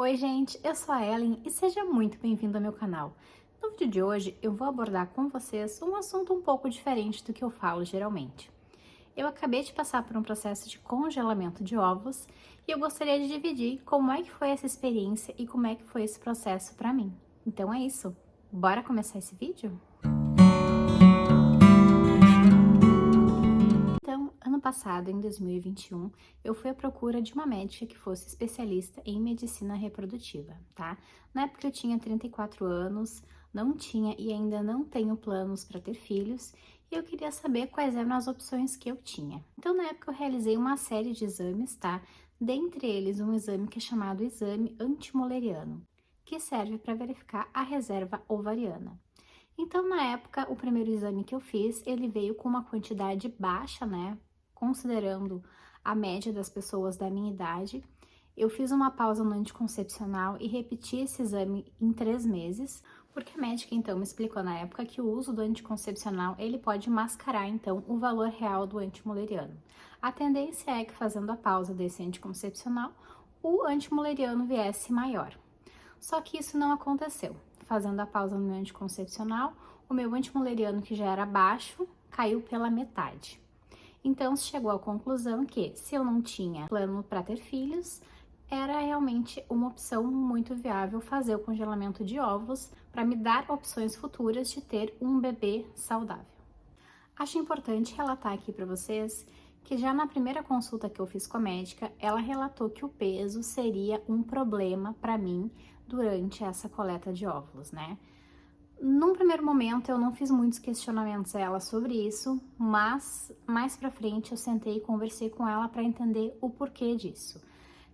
Oi gente, eu sou a Ellen e seja muito bem-vindo ao meu canal. No vídeo de hoje eu vou abordar com vocês um assunto um pouco diferente do que eu falo geralmente. Eu acabei de passar por um processo de congelamento de ovos e eu gostaria de dividir como é que foi essa experiência e como é que foi esse processo para mim. Então é isso, bora começar esse vídeo? Então, ano passado, em 2021, eu fui à procura de uma médica que fosse especialista em medicina reprodutiva, tá? Na época eu tinha 34 anos, não tinha e ainda não tenho planos para ter filhos, e eu queria saber quais eram as opções que eu tinha. Então, na época eu realizei uma série de exames, tá? Dentre eles, um exame que é chamado exame antimoleriano, que serve para verificar a reserva ovariana. Então, na época, o primeiro exame que eu fiz, ele veio com uma quantidade baixa, né? Considerando a média das pessoas da minha idade. Eu fiz uma pausa no anticoncepcional e repeti esse exame em 3 meses, porque a médica então me explicou na época que o uso do anticoncepcional, ele pode mascarar então o valor real do antimoleriano. A tendência é que fazendo a pausa desse anticoncepcional, o antimoleriano viesse maior. Só que isso não aconteceu. Fazendo a pausa no meu anticoncepcional, o meu antimoleriano, que já era baixo, caiu pela metade. Então, se chegou à conclusão que, se eu não tinha plano para ter filhos, era realmente uma opção muito viável fazer o congelamento de ovos para me dar opções futuras de ter um bebê saudável. Acho importante relatar aqui para vocês que já na primeira consulta que eu fiz com a médica, ela relatou que o peso seria um problema para mim durante essa coleta de óvulos, né? Num primeiro momento eu não fiz muitos questionamentos a ela sobre isso, mas mais pra frente eu sentei e conversei com ela para entender o porquê disso.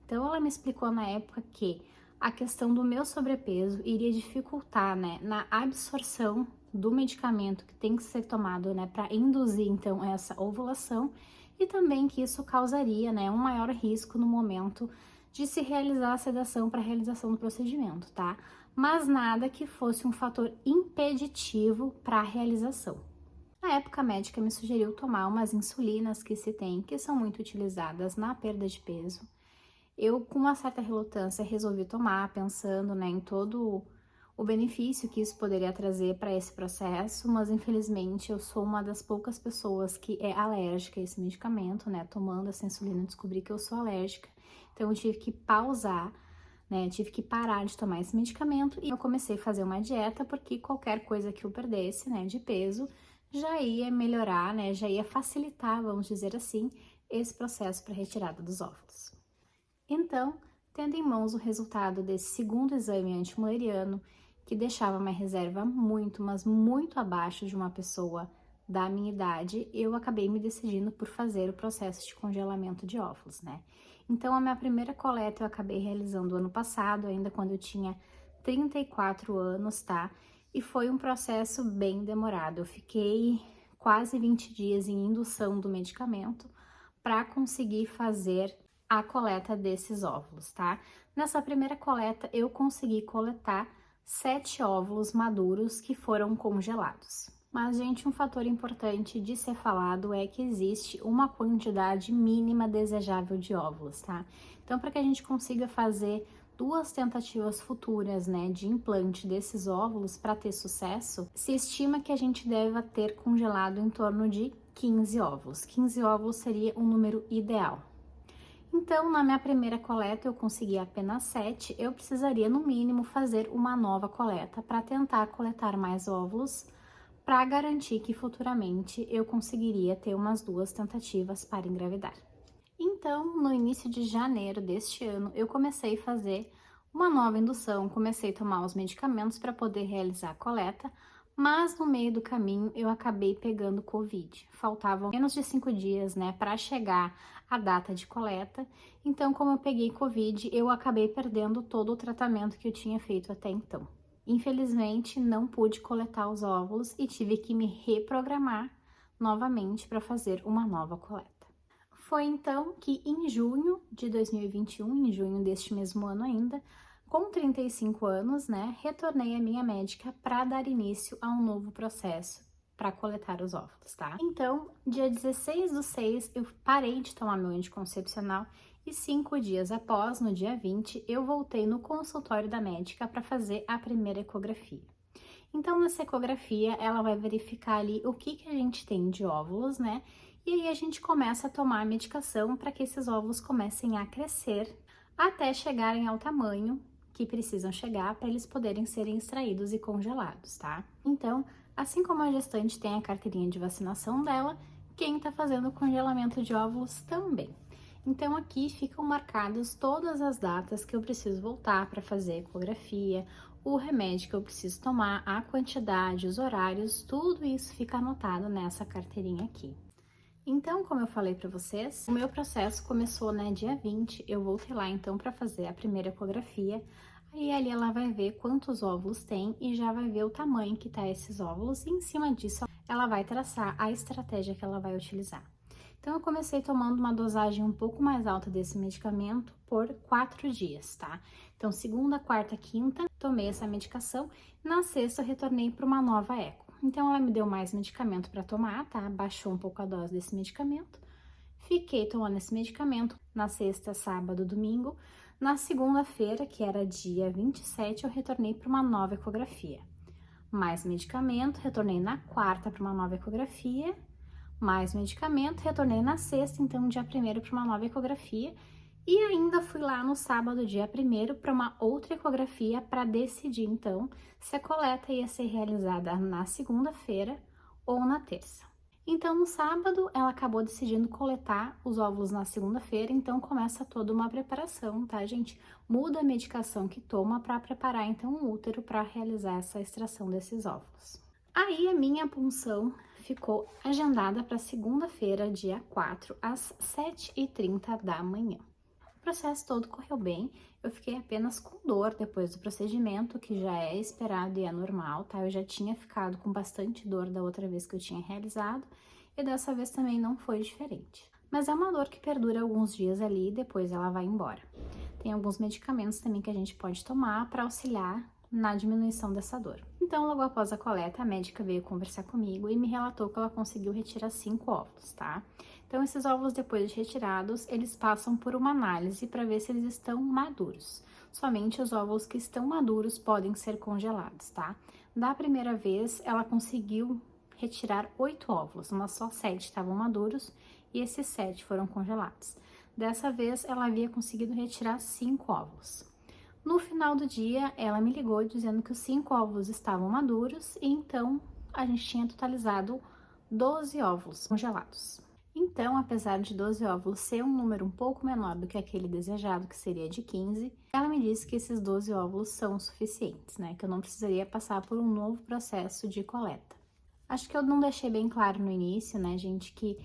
Então ela me explicou na época que a questão do meu sobrepeso iria dificultar, né, na absorção do medicamento que tem que ser tomado, né, para induzir então essa ovulação e também que isso causaria, né, um maior risco no momento de se realizar a sedação para a realização do procedimento, tá? Mas nada que fosse um fator impeditivo para a realização. Na época, a médica me sugeriu tomar umas insulinas que se tem, que são muito utilizadas na perda de peso. Eu, com uma certa relutância, resolvi tomar, pensando, né, em todo o benefício que isso poderia trazer para esse processo, mas infelizmente eu sou uma das poucas pessoas que é alérgica a esse medicamento, né? Tomando essa insulina, eu descobri que eu sou alérgica, então eu tive que pausar, né? Tive que parar de tomar esse medicamento e eu comecei a fazer uma dieta porque qualquer coisa que eu perdesse, né, de peso, já ia melhorar, né? Já ia facilitar, vamos dizer assim, esse processo para retirada dos óvulos. Então, tendo em mãos o resultado desse segundo exame antimoleriano, que deixava minha reserva muito, mas muito abaixo de uma pessoa da minha idade, eu acabei me decidindo por fazer o processo de congelamento de óvulos, né? Então, a minha primeira coleta eu acabei realizando ano passado, ainda quando eu tinha 34 anos, tá? E foi um processo bem demorado. Eu fiquei quase 20 dias em indução do medicamento para conseguir fazer a coleta desses óvulos, tá? Nessa primeira coleta, eu consegui coletar 7 óvulos maduros que foram congelados. Mas, gente, um fator importante de ser falado é que existe uma quantidade mínima desejável de óvulos, tá? Então, para que a gente consiga fazer 2 tentativas futuras, né, de implante desses óvulos para ter sucesso, se estima que a gente deva ter congelado em torno de 15 óvulos. 15 óvulos seria um número ideal. Então, na minha primeira coleta eu consegui apenas 7, eu precisaria no mínimo fazer uma nova coleta para tentar coletar mais óvulos, para garantir que futuramente eu conseguiria ter umas 2 tentativas para engravidar. Então, no início de janeiro deste ano, eu comecei a fazer uma nova indução, comecei a tomar os medicamentos para poder realizar a coleta, mas no meio do caminho eu acabei pegando Covid. Faltavam menos de 5 dias, né, para chegar a data de coleta. Então, como eu peguei Covid, eu acabei perdendo todo o tratamento que eu tinha feito até então. Infelizmente, não pude coletar os óvulos e tive que me reprogramar novamente para fazer uma nova coleta. Foi então que em junho de 2021, em junho deste mesmo ano ainda, com 35 anos, né, retornei à minha médica para dar início a um novo processo para coletar os óvulos, tá? Então, dia 16/6, eu parei de tomar meu anticoncepcional E 5 dias após, no dia 20, eu voltei no consultório da médica para fazer a primeira ecografia. Então, nessa ecografia, ela vai verificar ali o que a gente tem de óvulos, né? E aí a gente começa a tomar a medicação para que esses óvulos comecem a crescer até chegarem ao tamanho que precisam chegar para eles poderem serem extraídos e congelados, tá? Então, assim como a gestante tem a carteirinha de vacinação dela, quem tá fazendo o congelamento de óvulos também. Então, aqui ficam marcadas todas as datas que eu preciso voltar para fazer a ecografia, o remédio que eu preciso tomar, a quantidade, os horários, tudo isso fica anotado nessa carteirinha aqui. Então, como eu falei para vocês, o meu processo começou, né, dia 20, eu voltei lá então para fazer a primeira ecografia. Aí ali ela vai ver quantos óvulos tem e já vai ver o tamanho que tá esses óvulos e em cima disso ela vai traçar a estratégia que ela vai utilizar. Então, eu comecei tomando uma dosagem um pouco mais alta desse medicamento por 4 dias, tá? Então, segunda, quarta, quinta, tomei essa medicação. Na sexta, eu retornei para uma nova eco. Então, ela me deu mais medicamento para tomar, tá? Baixou um pouco a dose desse medicamento. Fiquei tomando esse medicamento na sexta, sábado, domingo. Na segunda-feira, que era dia 27, eu retornei para uma nova ecografia. Mais medicamento, retornei na quarta para uma nova ecografia. Mais medicamento, retornei na sexta, então dia 1º para uma nova ecografia e ainda fui lá no sábado, dia 1º, para uma outra ecografia para decidir então se a coleta ia ser realizada na segunda-feira ou na terça. Então no sábado ela acabou decidindo coletar os óvulos na segunda-feira, então começa toda uma preparação, tá, gente? Muda a medicação que toma para preparar então o útero para realizar essa extração desses óvulos. Aí a minha punção ficou agendada para segunda-feira, dia 4, às 7h30 da manhã. O processo todo correu bem, eu fiquei apenas com dor depois do procedimento, que já é esperado e é normal, tá? Eu já tinha ficado com bastante dor da outra vez que eu tinha realizado, e dessa vez também não foi diferente. Mas é uma dor que perdura alguns dias ali e depois ela vai embora. Tem alguns medicamentos também que a gente pode tomar para auxiliar na diminuição dessa dor. Então, logo após a coleta, a médica veio conversar comigo e me relatou que ela conseguiu retirar 5 óvulos, tá? Então, esses óvulos, depois de retirados, eles passam por uma análise para ver se eles estão maduros. Somente os óvulos que estão maduros podem ser congelados, tá? Da primeira vez, ela conseguiu retirar 8 óvulos, mas só 7 estavam maduros e esses 7 foram congelados. Dessa vez, ela havia conseguido retirar 5 óvulos. No final do dia, ela me ligou dizendo que os 5 óvulos estavam maduros e então a gente tinha totalizado 12 óvulos congelados. Então, apesar de 12 óvulos ser um número um pouco menor do que aquele desejado, que seria de 15, ela me disse que esses 12 óvulos são suficientes, né? Que eu não precisaria passar por um novo processo de coleta. Acho que eu não deixei bem claro no início, né, gente, que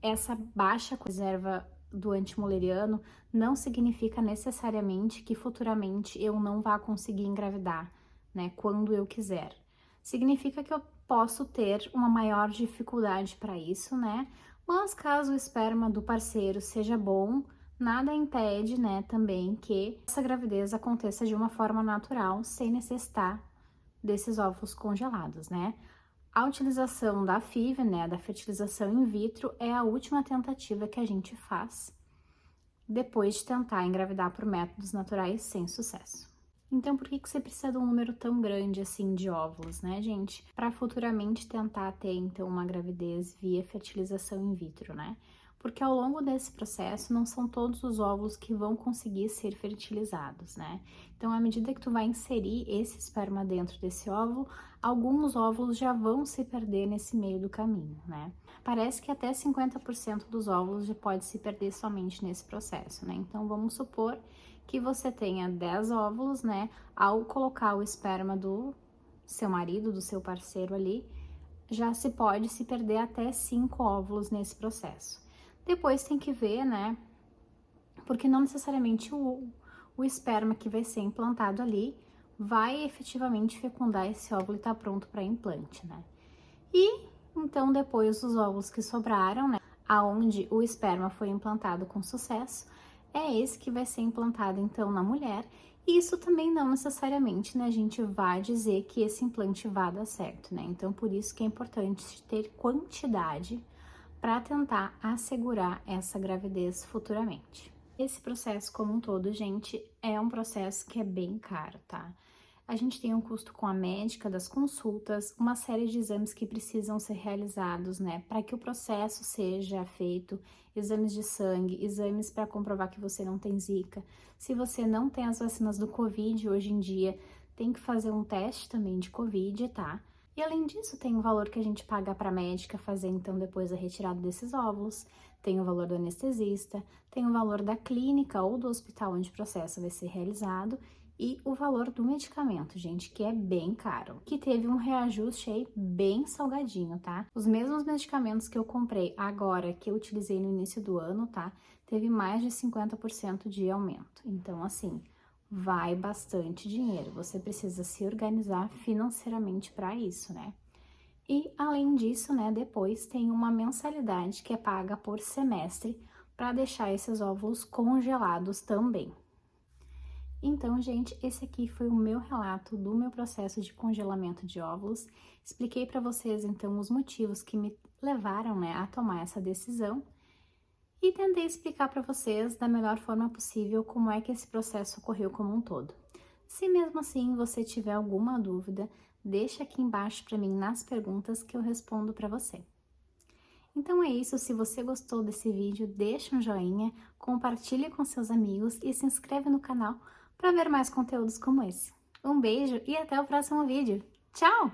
essa baixa reserva do antimoleriano não significa necessariamente que futuramente eu não vá conseguir engravidar, né, quando eu quiser. Significa que eu posso ter uma maior dificuldade para isso, né? Mas caso o esperma do parceiro seja bom, nada impede, né, também que essa gravidez aconteça de uma forma natural, sem necessitar desses óvulos congelados, né? A utilização da FIV, né, da fertilização in vitro, é a última tentativa que a gente faz depois de tentar engravidar por métodos naturais sem sucesso. Então, por que você precisa de um número tão grande assim de óvulos, né, gente? Para futuramente tentar ter, então, uma gravidez via fertilização in vitro, né? Porque ao longo desse processo não são todos os óvulos que vão conseguir ser fertilizados, né? Então, à medida que tu vai inserir esse esperma dentro desse óvulo, alguns óvulos já vão se perder nesse meio do caminho, né? Parece que até 50% dos óvulos já pode se perder somente nesse processo, né? Então, vamos supor que você tenha 10 óvulos, né? Ao colocar o esperma do seu marido, do seu parceiro ali, já se pode se perder até 5 óvulos nesse processo. Depois tem que ver, né? Porque não necessariamente o esperma que vai ser implantado ali vai efetivamente fecundar esse óvulo e tá pronto para implante, né? E então depois os óvulos que sobraram, né? Aonde o esperma foi implantado com sucesso, é esse que vai ser implantado então na mulher. E isso também não necessariamente, né, a gente vai dizer que esse implante vai dar certo, né? Então por isso que é importante ter quantidade para tentar assegurar essa gravidez futuramente. Esse processo como um todo, gente, é um processo que é bem caro, tá? A gente tem um custo com a médica, das consultas, uma série de exames que precisam ser realizados, né, para que o processo seja feito, exames de sangue, exames para comprovar que você não tem zika. Se você não tem as vacinas do Covid hoje em dia, tem que fazer um teste também de Covid, tá? E além disso, tem o valor que a gente paga para a médica fazer então depois a retirada desses óvulos, tem o valor do anestesista, tem o valor da clínica ou do hospital onde o processo vai ser realizado e o valor do medicamento, gente, que é bem caro, que teve um reajuste aí bem salgadinho, tá? Os mesmos medicamentos que eu comprei agora, que eu utilizei no início do ano, tá? Teve mais de 50% de aumento. Então, assim, vai bastante dinheiro. Você precisa se organizar financeiramente para isso, né? E além disso, né, depois tem uma mensalidade que é paga por semestre para deixar esses óvulos congelados também. Então, gente, esse aqui foi o meu relato do meu processo de congelamento de óvulos. Expliquei para vocês, então, os motivos que me levaram, né, a tomar essa decisão e tentei explicar para vocês da melhor forma possível como é que esse processo ocorreu como um todo. Se mesmo assim você tiver alguma dúvida, deixa aqui embaixo para mim nas perguntas que eu respondo para você. Então é isso, se você gostou desse vídeo, deixa um joinha, compartilhe com seus amigos e se inscreve no canal para ver mais conteúdos como esse. Um beijo e até o próximo vídeo. Tchau!